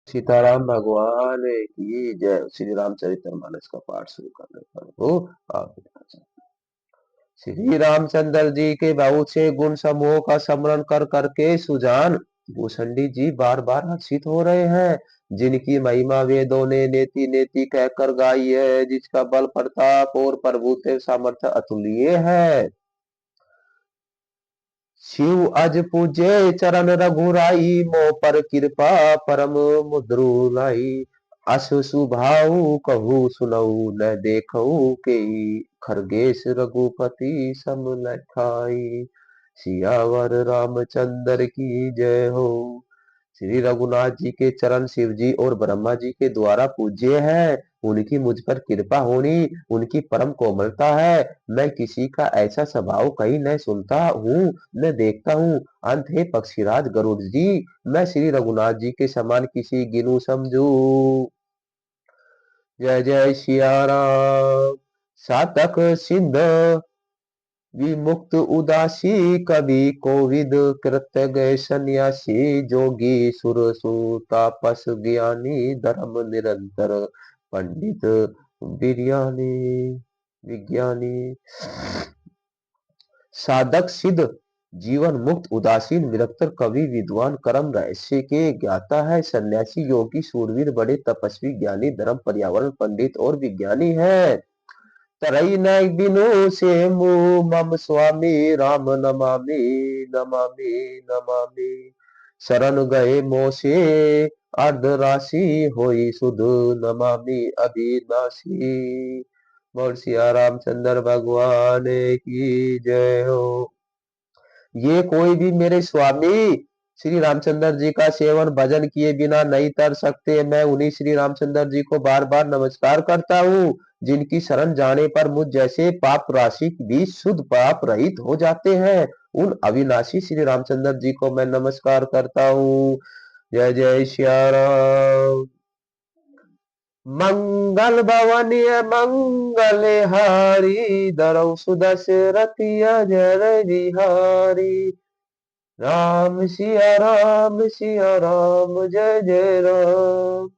सीताराम भगवान की जय। श्री रामचरितमानस का पाठ शुरू करने पर हो आप। श्री रामचंद्र जी के बहुत से गुण समूहों का स्मरण कर करके सुजान भूषणी जी बार बार हर्षित हो रहे हैं, जिनकी महिमा वेदों ने नेति नेति कहकर गाई है, जिसका बल प्रताप और प्रभुत्व सामर्थ्य अतुल्य है। शिव अज पूजे चरण रघुराई, मोह पर कृपा परम मुद्रुलाई। अस सुभाऊ कहू सुनऊ न देखऊ के, खरगेश रघुपति सम लखाई। सियावर रामचंद्र की जय हो। श्री रघुनाथ जी के चरण शिव जी और ब्रह्मा जी के द्वारा पूज्य है। उनकी मुझ पर कृपा होनी उनकी परम कोमलता है। मैं किसी का ऐसा स्वभाव कहीं न सुनता हूँ न देखता हूँ। अंत है पक्षीराज गरुड़ जी, मैं श्री रघुनाथ जी के समान किसी गिनू समझू। जय जय सिया राम। सातक सिंध विमुक्त उदासी, कवि कोविद कृत्य गए सन्यासी। जोगी सुर तापस ज्ञानी, धर्म निरंतर पंडित बिरयानी विज्ञानी। साधक सिद्ध जीवन मुक्त उदासीन निरंतर कवि विद्वान कर्म रहस्य के ज्ञाता है। सन्यासी योगी सूरवीर बड़े तपस्वी ज्ञानी धर्म पर्यावरण पंडित और विज्ञानी है। तरई न बिनु से मुँह मम स्वामी, राम नमामि नमामि नमामि। शरण गए मोसे अर्ध राशि, होई सुध नमामि अविनाशी। बोल सिया रामचंद्र भगवान की जय हो। ये कोई भी मेरे स्वामी श्री रामचंद्र जी का सेवन भजन किए बिना नहीं तर सकते। मैं उन्हीं श्री रामचंद्र जी को बार बार नमस्कार करता हूँ, जिनकी शरण जाने पर मुझ जैसे पाप राशि भी शुद्ध पाप रहित हो जाते हैं। उन अविनाशी श्री रामचंद्र जी को मैं नमस्कार करता हूँ। जय जय श्या राम। मंगल भवनीय मंगल हारी, धरऊ सुदशरथिया जय बिहारी। राम सिया राम जय जय राम।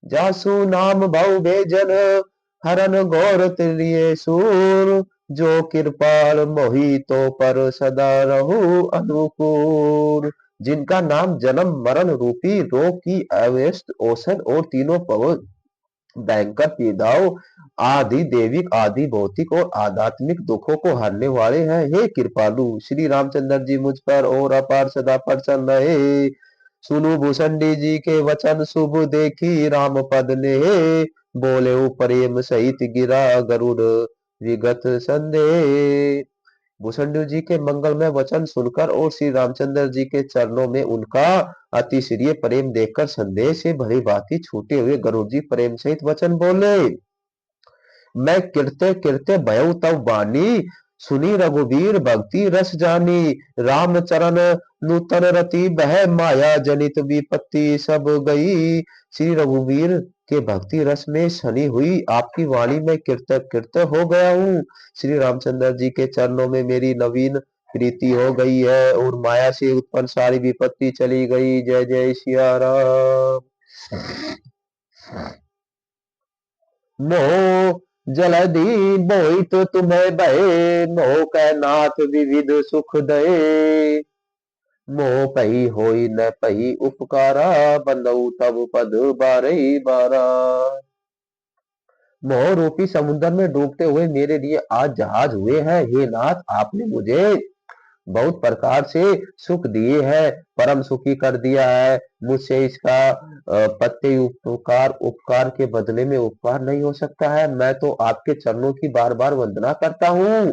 जासु नाम भाऊ बेजन, हरन घोर त्रिय सूर। जो कृपाल मोहि तो पर सदा रहु अनुकूल। जिनका नाम जन्म मरण रूपी रोग की अव्यस्त औषध और तीनों पवन भयंकर पीड़ाओं आदि दैविक आदि भौतिक और आध्यात्मिक दुखों को हरने वाले हैं। हे कृपालु श्री रामचंद्र जी मुझ पर और अपार सदा प्रसन्न रहे। सुनु भूषणी जी के वचन शुभ देखी, राम पद ने बोले प्रेम सहित गिरा गरुड़ विगत संदेह। भूषण जी के मंगलमय वचन सुनकर और श्री रामचंद्र जी के चरणों में उनका अतिशय प्रेम देखकर संदेश से भरी भांति छूटे हुए गरुड़ जी प्रेम सहित वचन बोले। मैं कृत्य कृत्य भयउ तब बानी, सुनी रघुवीर भक्ति रस जानी। राम चरण नूतन रति, बह माया जनित विपत्ति सब गई। श्री रघुवीर के भक्ति रस में सनी हुई आपकी वाणी में कृत्य कृत्य हो गया हूँ। श्री रामचंद्र जी के चरणों में मेरी नवीन प्रीति हो गई है और माया से उत्पन्न सारी विपत्ति चली गई। जय जय सिया राम। मोह जलधि मोहित तुम्हें भय, मोह कै नाथ विविध सुख दये। मोह पही होई न पही उपकारा, बंदऊ तब पद बारही बारा। मोह रूपी समुद्र में डूबते हुए मेरे लिए आज जहाज हुए हैं। हे नाथ, आपने मुझे बहुत प्रकार से सुख दिए हैं, परम सुखी कर दिया है। मुझसे इसका प्रत्येक उपकार उपकार के बदले में उपकार नहीं हो सकता है। मैं तो आपके चरणों की बार बार वंदना करता हूँ।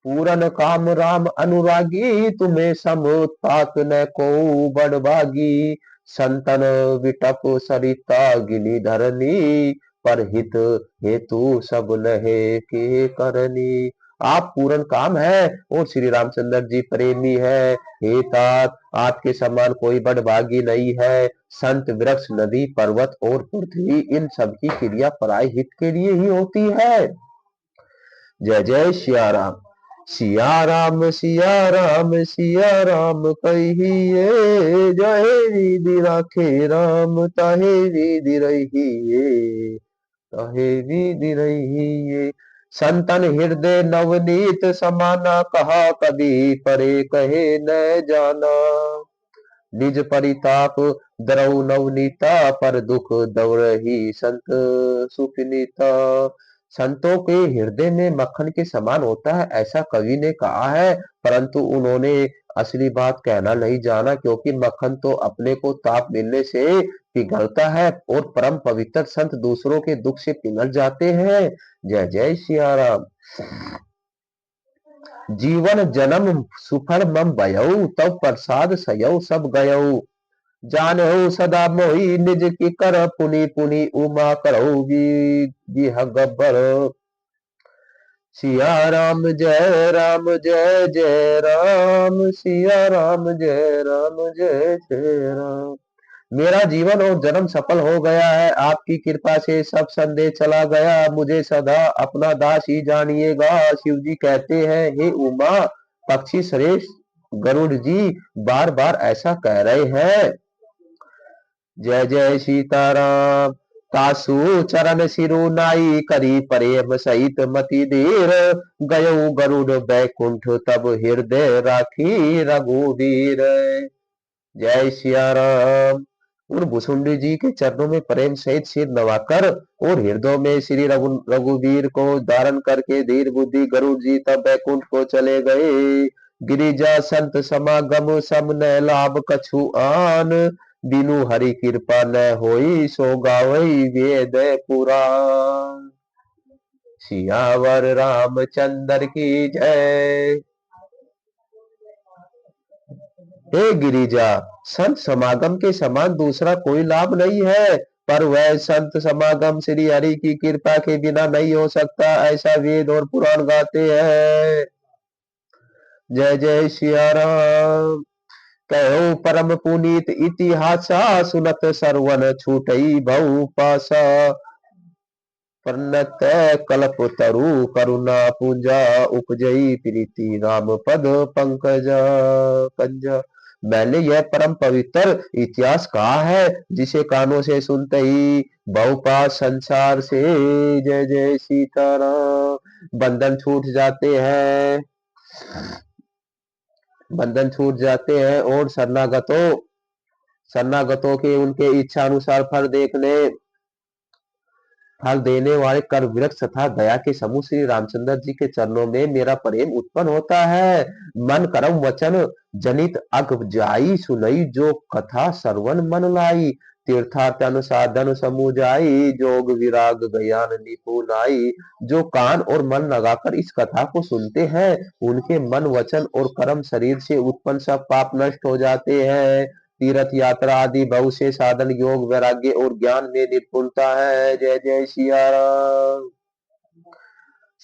पूरन काम राम अनुरागी, तुम्हें सम ताक न को बड़भागी। संतन विटप सरिता गिनी धरनी, पर हित हेतु सब लहे के करनी। आप पूरन काम है और श्री रामचंद्र जी प्रेमी है। हे तात, आपके समान कोई बड़भागी नहीं है। संत वृक्ष नदी पर्वत और पृथ्वी इन सब की क्रिया पराय हित के लिए ही होती है। जय जय सिया राम। सिया राम सिया राम कहिए, जहे विधि राखे राम ताहे विधि रहिए, ताहे विधि रहिए। संतन हृदय नवनीत समाना, कहा कभी परे कहे न जाना। निज परिताप दरऊ नवनीता, पर दुख दौरही संत सुखनीता। संतों के हृदय में मक्खन के समान होता है, ऐसा कवि ने कहा है, परंतु उन्होंने असली बात कहना नहीं जाना, क्योंकि मक्खन तो अपने को ताप मिलने से पिघलता है और परम पवित्र संत दूसरों के दुख से पिघल जाते हैं। जय जय सिया राम। जीवन जन्म सुफल मम भयऊ, तब प्रसाद सयऊ सब गयऊ। जानहु सदा मोहि निज की कर, पुनि पुनि उमा करहु बिह गब्बर। सिया राम जय जय राम, सिया राम जय जय राम। मेरा जीवन और जन्म सफल हो गया है, आपकी कृपा से सब संदेह चला गया, मुझे सदा अपना दास ही जानिएगा। शिव जी कहते हैं, हे उमा, पक्षी श्रेष्ठ गरुड़ जी बार बार ऐसा कह रहे हैं। जय जय सीताराम। तासु चरण सिरु नाई, करी प्रेम सहित मति धीर। गयऊ गरुड़ बैकुंठ, तब हृदय राखी रघुवीर। जय सिया राम। उन भुसुंडी जी के चरणों में प्रेम सहित सिर नवाकर और हृदय में श्री रघुवीर को धारण करके धीर बुद्धि गरुड़ जी तब बैकुंठ को चले गए। गिरिजा संत समागम सब न लाभ कछु आन, बिनु हरि कृपा न होई सो गावई वेद पुराण। सियावर रामचंद्र की जय। हे गिरिजा, संत समागम के समान दूसरा कोई लाभ नहीं है, पर वह संत समागम श्री हरि की कृपा के बिना नहीं हो सकता, ऐसा वेद और पुराण गाते हैं। जय जय सिया राम। कहो परम पुनीत इतिहासा, सुनत सरवन छूटई भऊ पासा। परनत कल्प तरु करुणा पूंजा, उपजई प्रीति राम पद पंकजा कंजा। मैंने यह परम पवित्र इतिहास कहा है, जिसे कानों से सुनते ही बहुपास संसार से। जय जय सीताराम। बंधन छूट जाते हैं, बंधन छूट जाते हैं और शरणागतों के उनके इच्छा अनुसार फल देने वाले कर वृक्ष तथा दया के समूह श्री रामचंद्र जी के चरणों में मेरा प्रेम उत्पन्न होता है। मन कर्म वचन जनित अग जाई, सुनई जो कथा श्रवण मन लाई। तीर्थार्थ अनुसाधन समुझाई, जोग विराग ज्ञान निपुनाई। जो कान और मन लगाकर इस कथा को सुनते हैं, उनके मन वचन और कर्म शरीर से उत्पन्न सब पाप नष्ट हो जाते हैं। तीर्थ यात्रा आदि बहुत से साधन योग वैराग्य और ज्ञान में निपुणता है। जय जय सिया राम।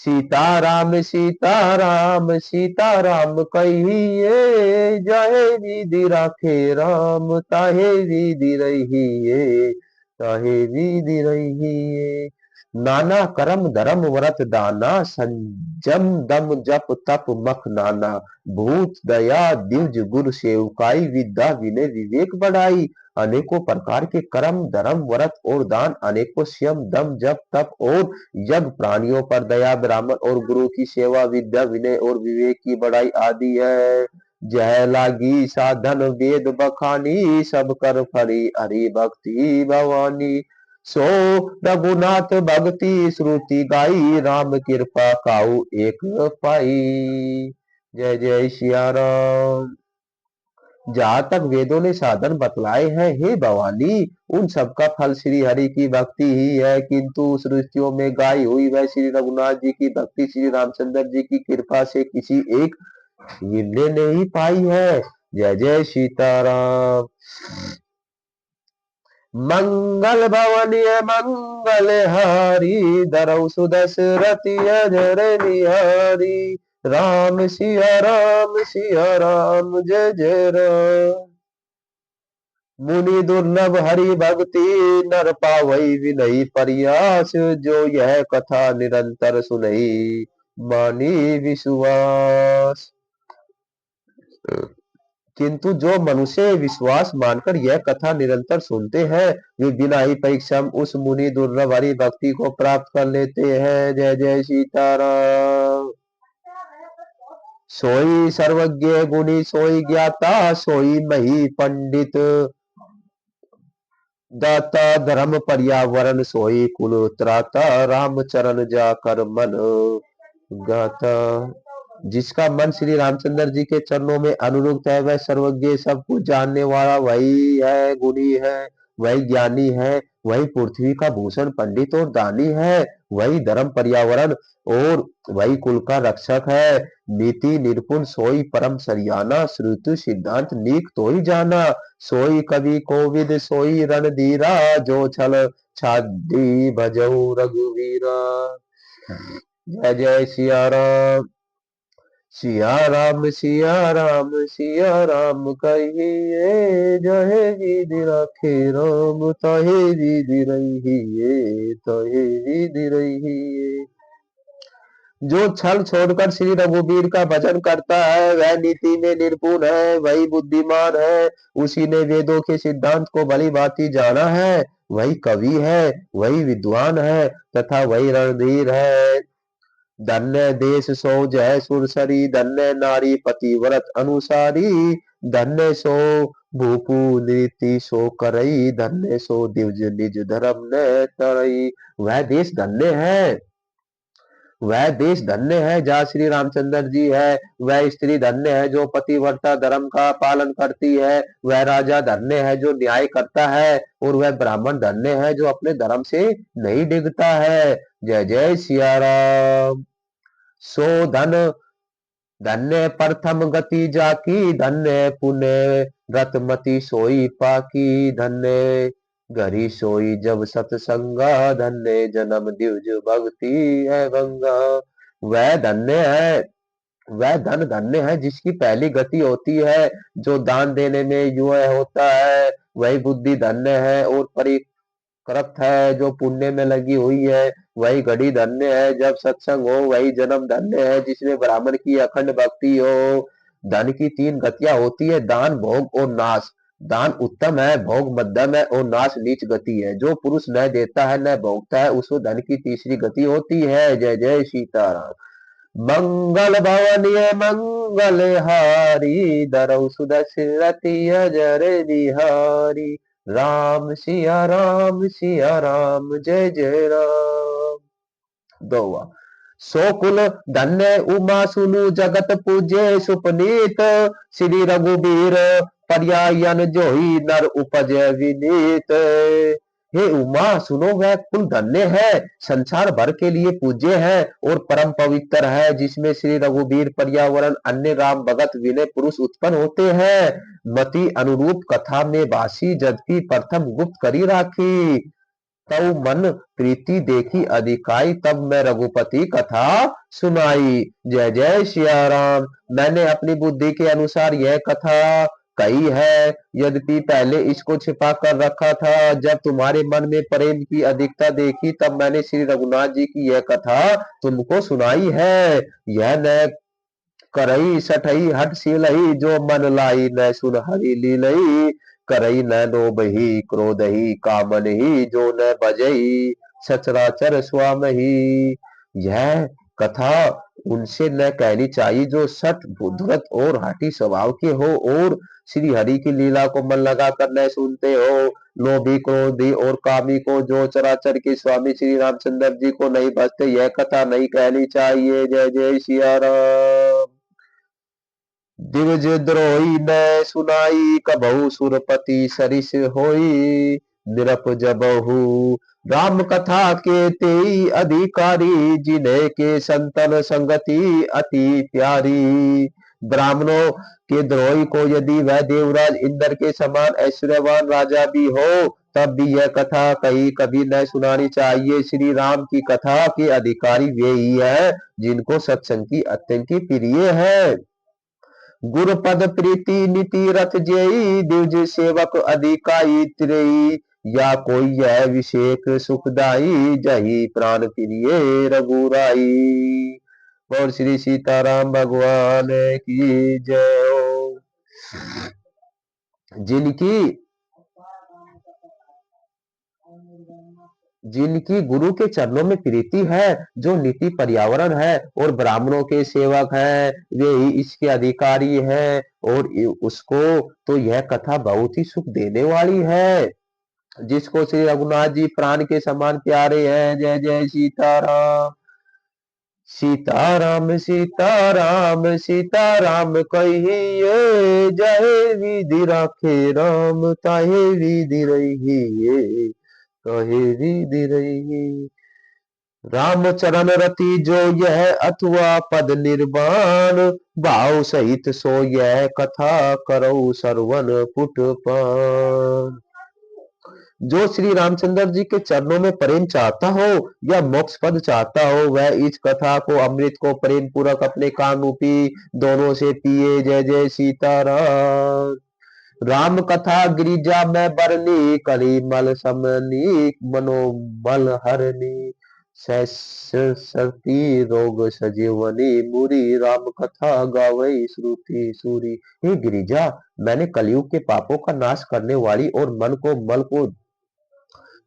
सीताराम सीताराम सीताराम कहिए, जाहे विधि राखे राम ताहे विधि रहिए, ताहे विधि रहिए। नाना करम धर्म व्रत दाना, संजम दम जप तप मख नाना। भूत दया द्विज गुर सेवकाई, विद्या विनय विवेक बढ़ाई। अनेकों प्रकार के कर्म धर्म व्रत और दान, अनेकों संयम दम जप तप और यज्ञ, प्राणियों पर दया, ब्राह्मण और गुरु की सेवा, विद्या विनय और विवेक की बढ़ाई आदि है। जय लागी साधन वेद बखानी, सब कर फरी हरि भक्ति भवानी। सो रघुनाथ भक्ति श्रुति गाई, राम कृपा काऊ एक पाई। जय जय सिया राम। जहाँ तक वेदों ने साधन बतलाए हैं, हे भवानी, उन सबका फल श्री हरि की भक्ति ही है, किंतु सृष्टियों में गाई हुई वह श्री रघुनाथ जी की भक्ति श्री रामचंद्र जी की कृपा से किसी एक ने नहीं पाई है। जय जय सीताराम। मंगल भवनीय मंगल हारी, धरऊ सुदशरथि अजर निहारी। राम सिया राम जय जय राम। मुनि दुर्लभ हरि भक्ति, नर पावई विनयी प्रयास। जो यह कथा निरंतर सुनई, मानी विश्वास। किंतु जो मनुष्य विश्वास मानकर यह कथा निरंतर सुनते हैं, वे बिना ही परिश्रम उस मुनि दुर्लभ हरि भक्ति को प्राप्त कर लेते हैं। जय जय सीताराम। सोई सर्वज्ञ गुणी सोई ज्ञाता, सोई मही पंडित, दाता धर्म पर्यावरण सोई कुल त्राता, राम चरण जाकर मन गाता। जिसका मन श्री रामचंद्र जी के चरणों में अनुरुक्त है, वह सर्वज्ञ सब कुछ जानने वाला वही है, गुणी है, वही ज्ञानी है, वही पृथ्वी का भूषण पंडित और दानी है, वही धर्म पर्यावरण और वही कुल का रक्षक है। नीति निपुण सोई परम सरियाना, श्रुति सिद्धांत नीक तो ही जाना, सोई कवि कोविद सोई रणधीरा, जो छल छादी भजऊ रघुवीरा। जय जय सिया राम। सिया राम सिया राम सिया राम कहिए, जहे विधि राखे राम तहे विधि रहिए, तहे विधि रहिए। जो छल छोड़कर श्री रघुवीर का भजन करता है, वह नीति में निपुण है, वही बुद्धिमान है, उसी ने वेदों के सिद्धांत को भली भांति जाना है, वही कवि है, वही विद्वान है तथा वही रणधीर है। धन्य देश सो जय सुरसरी, धन्य नारी पतिव्रत अनुसारी, धन्य सो भूपु नीति सो करई, धन्य सो दिव्ज निज धर्म न तरई। वह देश धन्य है जहाँ श्री रामचंद्र जी है, वह स्त्री धन्य है जो पतिव्रता धर्म का पालन करती है, वह राजा धन्य है जो न्याय करता है, और वह ब्राह्मण धन्य है जो अपने धर्म से नहीं डिगता है। जय जय सिया राम। सो धन धन्य प्रथम गति जाकी, धन्य पुण्य रतमती सोई पाकी, धन्य घरी सोई जब सतसंगा, धन्य जन्म दिव्ज भक्ति है भंगा। वह धन्य है, वह धन धन्य है जिसकी पहली गति होती है, जो दान देने में युवा होता है, वही बुद्धि धन्य है और कृत है जो पुण्य में लगी हुई है, वही घड़ी धन्य है जब सत्संग हो, वही जन्म धन्य है जिसमें ब्राह्मण की अखंड भक्ति हो। धन की तीन गतियां होती है, दान भोग और नाश। दान उत्तम है, भोग मध्यम है और नाश नीच गति है। जो पुरुष न देता है न भोगता है, उसको धन की तीसरी गति होती है। जय जय सीताराम। मंगल भवनीय मंगल हारी, दरौ सुदशरथि अजर बिहारी, राम सिया राम जय जय राम। दोवा सो कुल धन्य उमा सुनु जगत पूज्य सुपनीत, श्री रघुबीर पर्यायन जोई नर उपज विनीत। हे उमा सुनो, वह कुल धन्य है, संसार भर के लिए पूज्य है और परम पवित्र है, जिसमें श्री रघुबीर पर्यावरण अन्य राम भगत विनय पुरुष उत्पन्न होते हैं। मति अनुरूप कथा में बासी जदपि प्रथम गुप्त करी राखी, तव मन प्रीति देखी अधिकाई, तब मैं रघुपति कथा सुनाई। जय जय सिया राम। मैंने अपनी बुद्धि के अनुसार यह कथा कही है, यद्यपि पहले इसको छिपा कर रखा था। जब तुम्हारे मन में प्रेम की अधिकता देखी, तब मैंने श्री रघुनाथ जी की यह कथा तुमको सुनाई है। यह न करई सठई हट सीलई, जो मन लाई न सुन हरि लीलई, करई न लोभहि क्रोधहि कामनहि, जो न भजई सचराचर स्वामहि। यह कथा उनसे न कहनी चाहिए जो सठ बुद्धवत और हठी स्वभाव के हो और श्री हरि की लीला को मन लगाकर न सुनते हो। लोभी क्रोधी और कामी को, जो चराचर के स्वामी श्री रामचंद्र जी को नहीं भजते, यह कथा नहीं कहनी चाहिए। जय जय सिया राम। दिवज द्रोही न सुनाई, कबहु सुरपति सरिस होई, निरप जबहु राम कथा के तेई अधिकारी, जिन्हें के संतन संगति अति प्यारी। ब्राह्मणों के द्रोही को यदि वह देवराज इंद्र के समान ऐश्वर्यवान राजा भी हो, तब भी यह कथा कहीं कभी न सुनानी चाहिए। श्री राम की कथा के अधिकारी वे ही है जिनको सत्संग की अत्यंत प्रिय है। गुरुपद प्रीति नीति रथ जेई, द्विज सेवक अधिकाई त्रेई, या कोई यह विषेक सुखदाई, जही प्राण प्रिय रघुराई। बोल श्री सीताराम भगवान की जय हो। जिनकी जिनकी गुरु के चरणों में प्रीति है, जो नीति पर्यावरण है और ब्राह्मणों के सेवक है, वे ही इसके अधिकारी है। और उसको तो यह कथा बहुत ही सुख देने वाली है। जिसको श्री रघुनाथ जी प्राण के समान प्यारे हैं। जय जय सीताराम। सीताराम सीताराम सीताराम कहिए, जय विधि राखे राम ताहे विधि रहिए, कहे विधि रहिए। राम चरण रति जो यह अथवा पद निर्वाण, भाव सहित सो यह कथा करो श्रवण पुटपान। जो श्री रामचंद्र जी के चरणों में प्रेम चाहता हो या मोक्ष पद चाहता हो, वह इस कथा को, अमृत को प्रेम पूर्वक अपने कान रूपी दोनों से पिए। जय जय सीताराम। राम कथा गिरिजा में बरनी, करी मल समनी मनोमल हरनी, सरती रोग सजीवनी, मुरी राम कथा गावई श्रुति सूरी। हे गिरिजा, मैंने कलयुग के पापों का नाश करने वाली और मन को मल को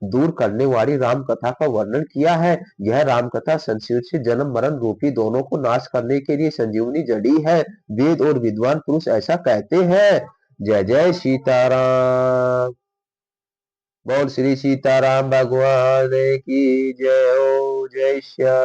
दूर करने वाली राम कथा का वर्णन किया है। यह राम कथा संसार से जन्म मरण रूपी दोनों को नाश करने के लिए संजीवनी जड़ी है। वेद और विद्वान पुरुष ऐसा कहते हैं। जय जय सीताराम। बोल श्री सीताराम भगवान की जय हो। जय श्याम।